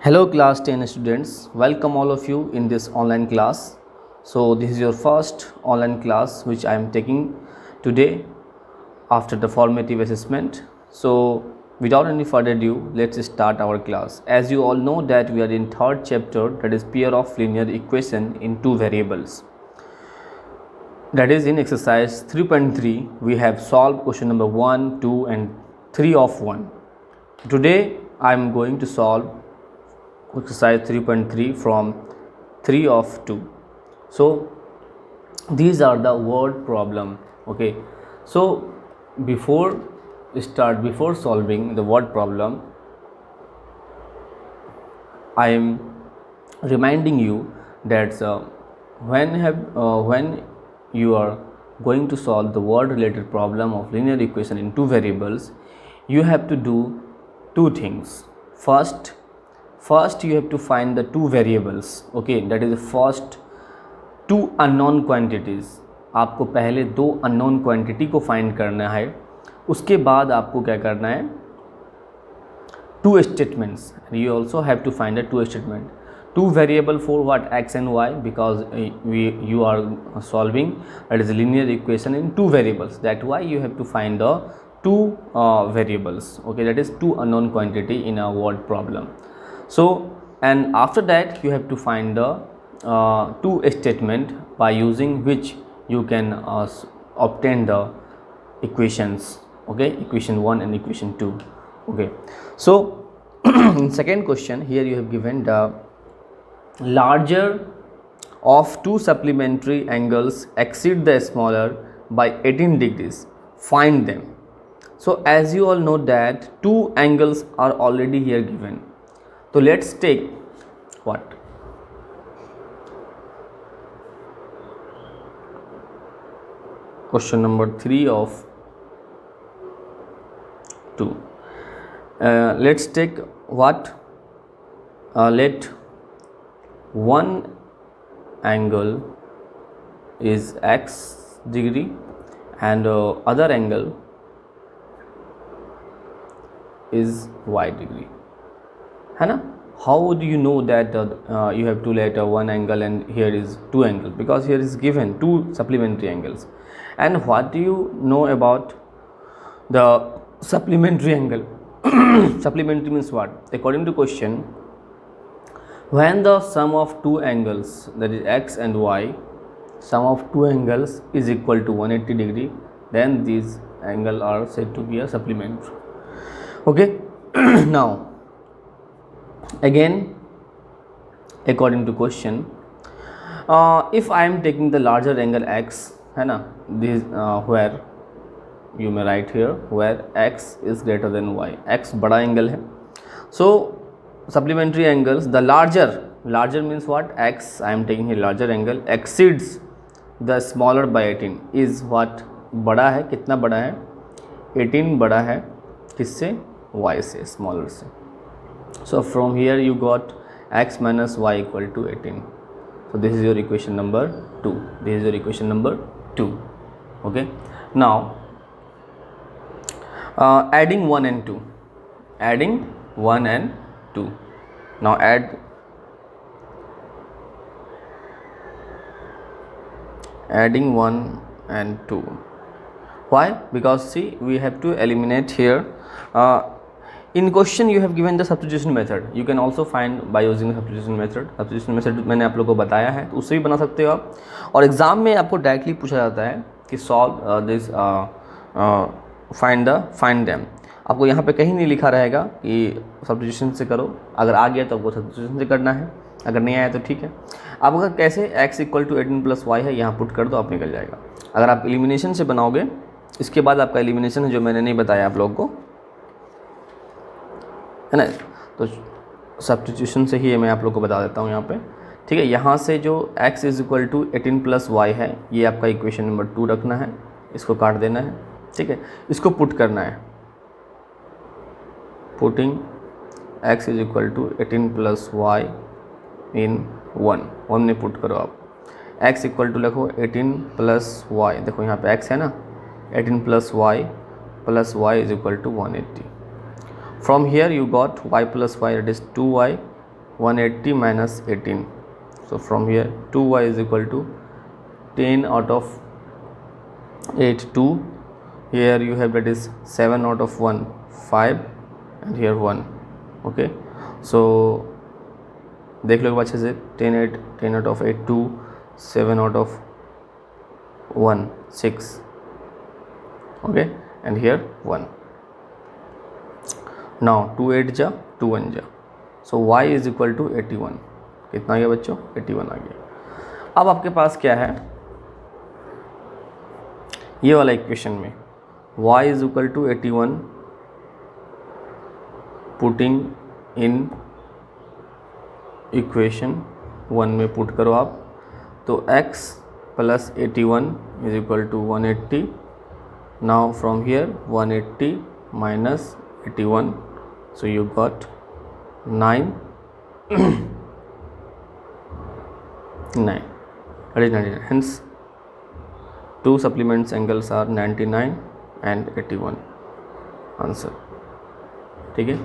Hello class 10 students, welcome all of you in this online class. So this is your first online class which I am taking today after the formative assessment. So without any further ado, let's start our class. As you all know that we are in third chapter, that is pair of linear equation in two variables. That is in exercise 3.3 we have solved question number 1, 2 and 3 of 1. Today I am going to solve exercise 3.3 from 3 of 2. So these are the word problem. Okay, so before solving the word problem, I am reminding you that when you are going to solve the word related problem of linear equation in two variables, you have to do two things. First you have to find the two variables. Okay, that is the first two unknown quantities. आपको पहले दो unknown quantity को find करना है, उसके बाद आपको क्या करना है, two statements. You also have to find the two statement, two variable for what, x and y, because you are solving that is a linear equation in two variables. That why you have to find the two variables. Okay, that is two unknown quantity in a word problem. So and after that you have to find the two statement by using which you can obtain the equations. Okay, equation 1 and equation 2. Okay, so in second question here you have given the larger of two supplementary angles exceed the smaller by 18 degrees, find them. So as you all know that two angles are already here given. So let's take what? Question number 3 of 2. Let's take what? Let one angle is x degree and other angle is y degree. है ना? How do you know that you have to let one angle and here is two angles? Because here is given two supplementary angles. And what do you know about the supplementary angle? Supplementary means what? According to question, when the sum of two angles, that is x and y, sum of two angles is equal to 180 degree, then these angles are said to be a supplementary. Okay. Now again, according to question, if I am taking the larger angle x, है ना, this where you may write here where x is greater than y, x बड़ा angle है. So supplementary angles, the larger means what, x, I am taking a larger angle, exceeds the smaller by 18 is what, बड़ा है, कितना बड़ा है, 18 बड़ा है किससे, y से, smaller से. So from here you got x minus y equal to 18. So this is your equation number 2. This is your equation number 2. Okay. Now adding 1 and 2. Adding 1 and 2. Now adding 1 and 2. Why? Because see, we have to eliminate here. In question you have given the substitution method. You can also find by using the substitution method. Substitution method मैंने आप लोगों को बताया है, तो उससे भी बना सकते हो आप. और एग्जाम में आपको डायरेक्टली पूछा जाता है कि सॉल्व दिस फाइंड देम. आपको यहाँ पे कहीं नहीं लिखा रहेगा कि सब्स्टिट्यूशन से करो. अगर आ गया तो आपको सब्स्टिट्यूशन से करना है, अगर नहीं आया तो ठीक है. आप अगर कैसे x equal to 18 plus Y है यहाँ पुट कर दो, आप निकल जाएगा. अगर आप एलिमिनेशन से बनाओगे, इसके बाद आपका एलिमिनेशन है जो मैंने नहीं बताया आप लोगों को, है ना, तो सब्स्टिट्यूशन से ही मैं आप लोग को बता देता हूँ यहाँ पे. ठीक है, यहाँ से जो x is equal to 18 plus Y है, ये आपका इक्वेशन नंबर 2 रखना है, इसको काट देना है. ठीक है, इसको पुट करना है. Putting x is equal to 18 plus y in 1 में पुट करो आप. x इक्वल टू लिखो 18 प्लस वाई, देखो यहाँ पे x है ना, 18 plus Y is equal to 180. From here you got y plus y, that is 2y 180 minus 18. So from here 2y is equal to 10 out of 8 2. Here you have that is 7 out of 1 5 and here 1. Okay, so देख लो एक बार अच्छे से. 10 out of 8 2, 7 out of 1 6. Okay, and here 1. Now 2 8 जा 2 1 जा. So y is equal to 81. कितना आ गया बच्चों? 81 आ गया. अब आपके पास क्या है ये वाला इक्वेशन में y is equal to 81 putting in equation 1 में पुट करो आप, तो x plus 81 is equal to 180. Now from here 180 minus 81, so you got 9 9, that is 99. Hence 2 supplements angles are 99 and 81 answer. ठीक है,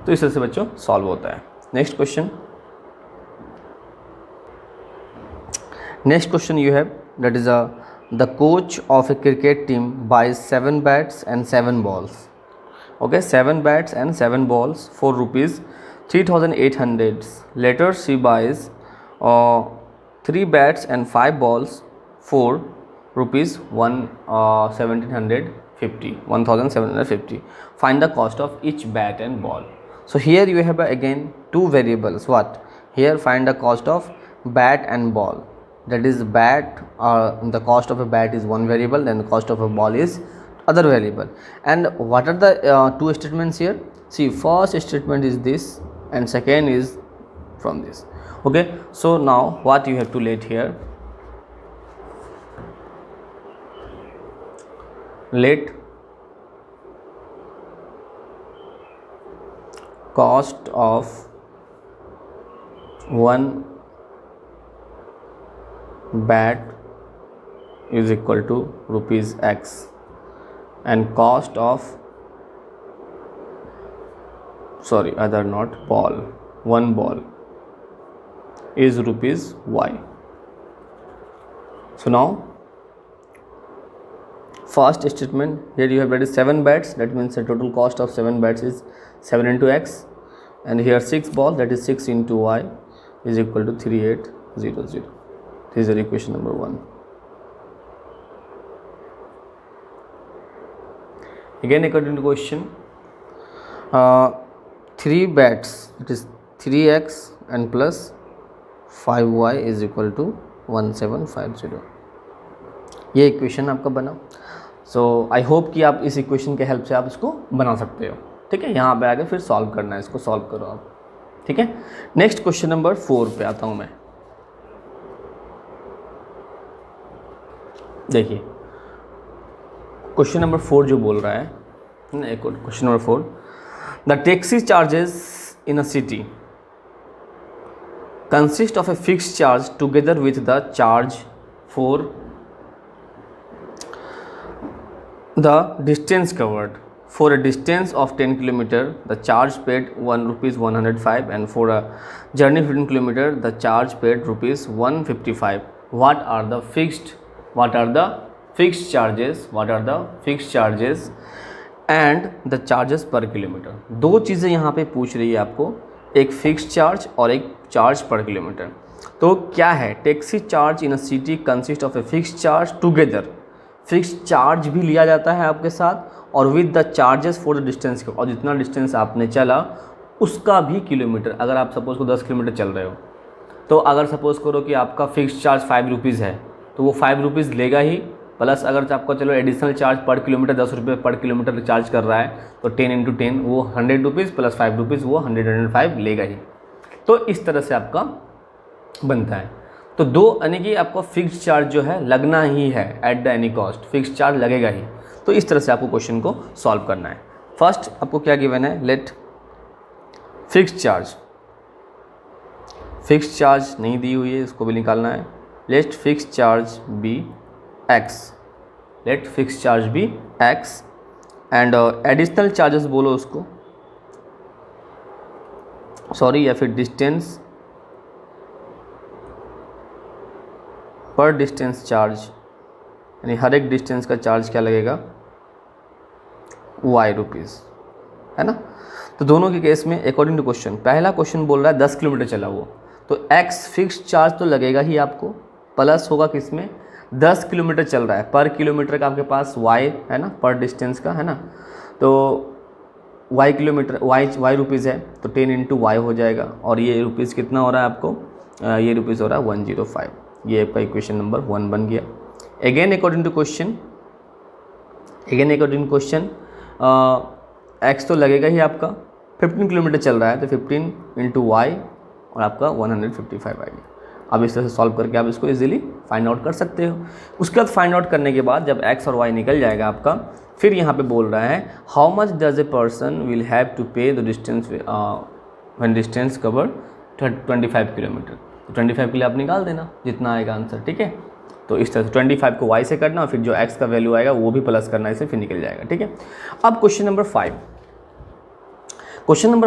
तो इस तरह से बच्चों सॉल्व होता है. Next question you have, that is the coach of a cricket team buys 7 bats and 7 balls. Okay, 7 bats and 7 balls for rupees 3,800. Later she buys 3 bats and 5 balls for rupees 1,750. Find the cost of each bat and ball. So here you have again two variables. What? Here find the cost of bat and ball. That is bat, the cost of a bat is one variable, then the cost of a ball is other variable. And what are the two statements here? See, first statement is this and second is from this. Okay, so now what you have to let here, let cost of one bat is equal to rupees x and cost of one ball is rupees y. So now first statement, here you have that is 7 bats, that means the total cost of 7 bats is 7 into x, and here 6 ball, that is 6 into y is equal to 3800. This is equation number 1. Again according to question, 3 bats, it is 3x and plus 5y is equal to 1750. ये equation आपका बना. सो I hope कि आप इस equation के help से आप इसको बना सकते हो. ठीक है, यहाँ पे आगे फिर सॉल्व करना है, इसको सॉल्व करो आप. ठीक है, नेक्स्ट क्वेश्चन नंबर 4 पे आता हूँ मैं. देखिए क्वेश्चन नंबर 4 जो बोल रहा है, एक question number 4, the taxi charges in a city consist of a fixed charge together with the charge for the distance covered. For a distance of 10 km, the charge paid rupees 105, and for a journey 15 km, the charge paid rupees 155. What are the fixed charges and the charges per kilometer? दो चीज़ें यहाँ पे पूछ रही है आपको, एक fixed charge और एक चार्ज पर किलोमीटर. तो क्या है, taxi charge in a city consist of a fixed charge together. Fixed charge भी लिया जाता है आपके साथ और with the charges for the distance, और जितना डिस्टेंस आपने चला उसका भी किलोमीटर. अगर आप सपोज़ को 10 किलोमीटर चल रहे हो, तो अगर सपोज़ करो कि आपका फिक्स्ड चार्ज 5 रुपीज़ है, तो वो 5 रुपीज़ लेगा ही, प्लस अगर आपका चलो एडिशनल चार्ज पर किलोमीटर 10 रुपये पर किलोमीटर चार्ज कर रहा है, तो 10 इंटू 10 वो 100 रुपीज़ प्लस 5 रुपीज़ वो 105 लेगा ही. तो इस तरह से आपका बनता है. तो दो यानी कि आपको फिक्स्ड चार्ज जो है लगना ही है, at the any cost fixed charge लगेगा ही. तो इस तरह से आपको क्वेश्चन को सॉल्व करना है. फर्स्ट आपको क्या गिवन है, लेट फिक्स्ड चार्ज नहीं दी हुई है, इसको भी निकालना है. Let fixed charge be X, and additional charges बोलो उसको, सॉरी, या फिर डिस्टेंस पर डिस्टेंस चार्ज, यानी हर एक डिस्टेंस का चार्ज क्या लगेगा, y रुपीज़, है ना। तो दोनों के केस में अकॉर्डिंग टू क्वेश्चन, पहला क्वेश्चन बोल रहा है 10 किलोमीटर चला वो, तो x फिक्स चार्ज तो लगेगा ही आपको, प्लस होगा किसमें, 10 किलोमीटर चल रहा है, पर किलोमीटर का आपके पास y है ना, पर डिस्टेंस का, है ना। तो y किलोमीटर, y रुपीज़ है तो 10 इंटू y हो जाएगा, और ये रुपीज़ कितना हो रहा है आपको, ये रुपीज़ हो रहा है 105। ये आपका इक्वेशन नंबर 1 बन गया। Again according to question, x तो लगेगा ही आपका, 15 किलोमीटर चल रहा है तो 15 इंटू वाई और आपका 155 आएगा। अब इस तरह से सॉल्व करके आप इसको इजीली फाइंड आउट कर सकते हो। उसके बाद फाइंड आउट करने के बाद जब x और y निकल जाएगा आपका, फिर यहाँ पे बोल रहा है how much does a person will have to pay the distance when distance cover 25 kilometre. तो 25 के लिए आप निकाल देना जितना आएगा आंसर, ठीक है। तो इस तरह से 25 को y से करना और फिर जो x का वैल्यू आएगा वो भी प्लस करना, इससे फिर निकल जाएगा, ठीक है। अब question number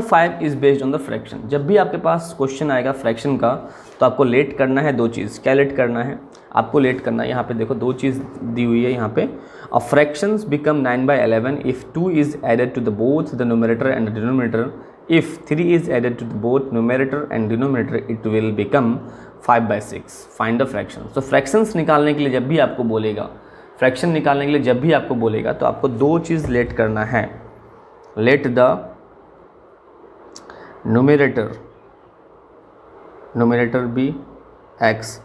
5 is based on the fraction. जब भी आपके पास क्वेश्चन आएगा फ्रैक्शन का तो आपको लेट करना है दो चीज़। क्या लेट करना है आपको, लेट करना है, यहाँ पे देखो दो चीज़ दी हुई है यहाँ पे, a fractions become 9/11 if 2 is added to the both the numerator and the denominator, if 3 is added to the both numerator and denominator it will become 5/6। Find the fraction. तो फ्रैक्शंस निकालने के लिए जब भी आपको बोलेगा, फ्रैक्शन निकालने के लिए जब भी आपको बोलेगा तो आपको दो चीज़ लेट करना है। Let the numerator be x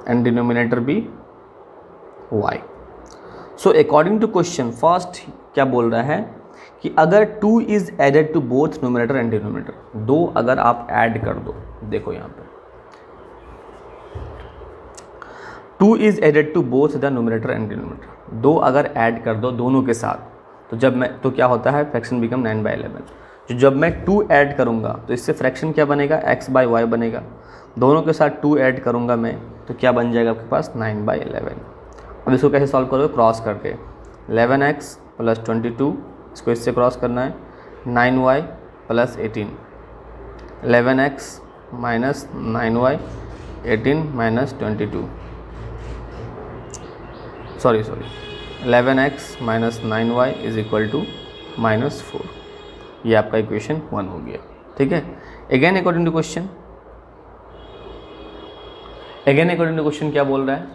and denominator be y। So according to question first क्या बोल रहा है कि अगर 2 is added to both numerator and denominator, दो अगर आप ऐड कर दो, देखो यहाँ पे 2 is added to both the numerator and denominator, दो अगर ऐड कर दो दोनों के साथ, तो क्या होता है, फ्रैक्शन बिकम 9/11। तो जब मैं 2 ऐड करूँगा तो इससे फ्रैक्शन क्या बनेगा, x/y बनेगा। दोनों के साथ 2 ऐड करूँगा मैं तो क्या बन जाएगा आपके पास 9/11। अब इसको कैसे सॉल्व करोगे, क्रॉस करके 11x + 22, इसको इससे क्रॉस करना है, 9y + 18, 11x - 9y 18 - 22, sorry 11x - 9y = -4। ये आपका इक्वेशन 1 हो गया, ठीक है। अगेन अकॉर्डिंग टू क्वेश्चन क्या बोल रहा है,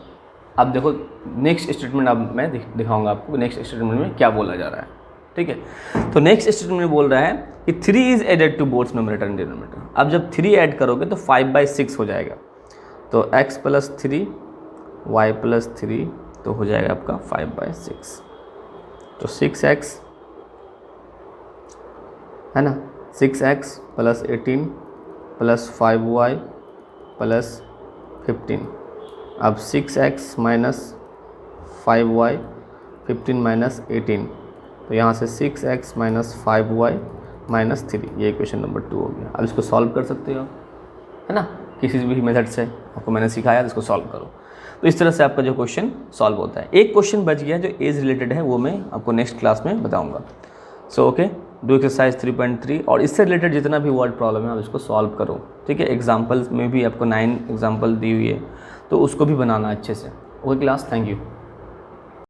अब देखो नेक्स्ट स्टेटमेंट अब मैं दिखाऊंगा आपको नेक्स्ट स्टेटमेंट में क्या बोला जा रहा है, ठीक है। तो नेक्स्ट स्टेटमेंट में बोल रहा है कि 3 is added to both numerator and denominator. अब जब 3 ऐड करोगे तो 5/6 हो जाएगा, तो x + 3 y + 3 तो हो जाएगा आपका 5/6। तो 6x है ना, 6x + 18 + 5y + 15। अब 6x - 5y 15 - 18, तो यहाँ से 6x - 5y - 3, ये इक्वेशन नंबर 2 हो गया। अब इसको सॉल्व कर सकते हो, है ना, किसी भी मेथड से, आपको मैंने सिखाया तो इसको सॉल्व करो। तो इस तरह से आपका जो क्वेश्चन सॉल्व होता है। एक क्वेश्चन बच गया जो एज रिलेटेड है, वो मैं आपको नेक्स्ट क्लास में बताऊंगा। सो ओके, डू एक्सरसाइज 3.3 और इससे रिलेटेड जितना भी वर्ड प्रॉब्लम है आप इसको सॉल्व करो, ठीक है। एग्जाम्पल्स में भी आपको 9 एग्जाम्पल दी हुई है तो उसको भी बनाना अच्छे से। Okay class, thank you.